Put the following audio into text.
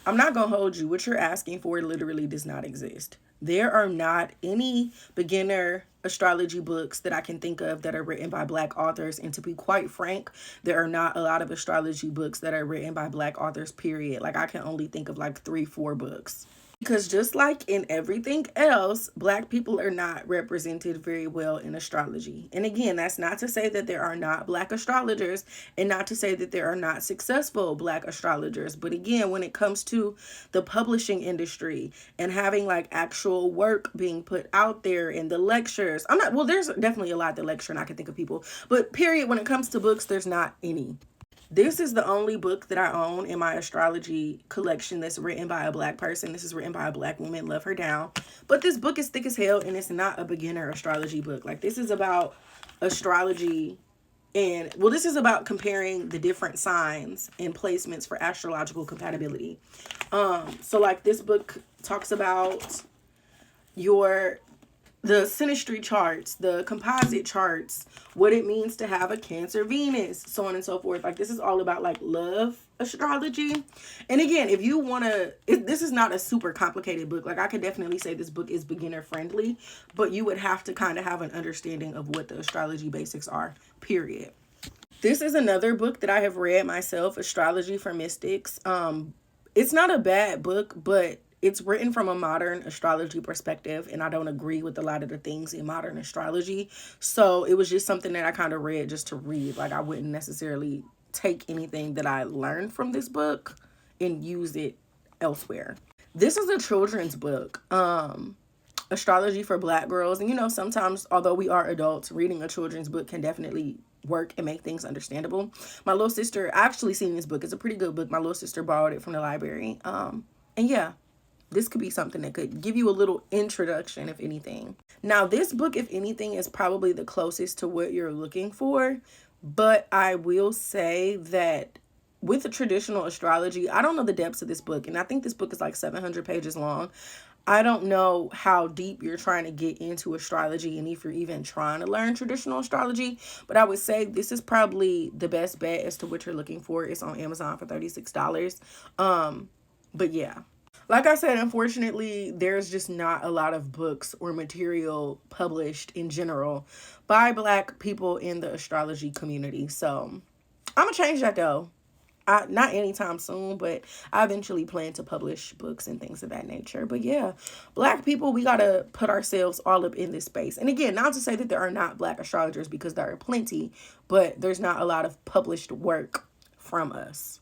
I'm not going to hold you. What you're asking for literally does not exist. There are not any beginner astrology books that I can think of that are written by Black authors. And to be quite frank, there are not a lot of astrology books that are written by Black authors, period. Like, I can only think of like 3-4 books. Because just like in everything else, Black people are not represented very well in astrology. And again, that's not to say that there are not Black astrologers and not to say that there are not successful Black astrologers. But again, when it comes to the publishing industry and having like actual work being put out there in the lectures, well, there's definitely a lot that lecture and I can think of people. But period, when it comes to books, there's not any. This is the only book that I own in my astrology collection that's written by a Black person. This is written by a Black woman. Love her down. But this book is thick as hell, and it's not a beginner astrology book. Like, this is about astrology and, well, this is about comparing the different signs and placements for astrological compatibility. So like this book talks about the synastry charts, the composite charts, what it means to have a Cancer Venus, so on and so forth. Like, this is all about like love astrology. And again, if you want to, this is not a super complicated book. Like, I could definitely say this book is beginner friendly, but you would have to kind of have an understanding of what the astrology basics are, period. This is another book that I have read myself, Astrology for Mystics. It's not a bad book, but it's written from a modern astrology perspective, and I don't agree with a lot of the things in modern astrology. So it was just something that I kind of read just to read. Like, I wouldn't necessarily take anything that I learned from this book and use it elsewhere. This is a children's book, Astrology for Black Girls. And, you know, sometimes, although we are adults, reading a children's book can definitely work and make things understandable. My little sister, I actually seen this book. It's a pretty good book. My little sister borrowed it from the library. And yeah, this could be something that could give you a little introduction, if anything. Now, this book, if anything, is probably the closest to what you're looking for. But I will say that with the traditional astrology, I don't know the depths of this book. And I think this book is like 700 pages long. I don't know how deep you're trying to get into astrology and if you're even trying to learn traditional astrology. But I would say this is probably the best bet as to what you're looking for. It's on Amazon for $36. But yeah. Like I said, unfortunately, there's just not a lot of books or material published in general by Black people in the astrology community. So I'm going to change that though. Not anytime soon, but I eventually plan to publish books and things of that nature. But yeah, Black people, we got to put ourselves all up in this space. And again, not to say that there are not Black astrologers, because there are plenty, but there's not a lot of published work from us.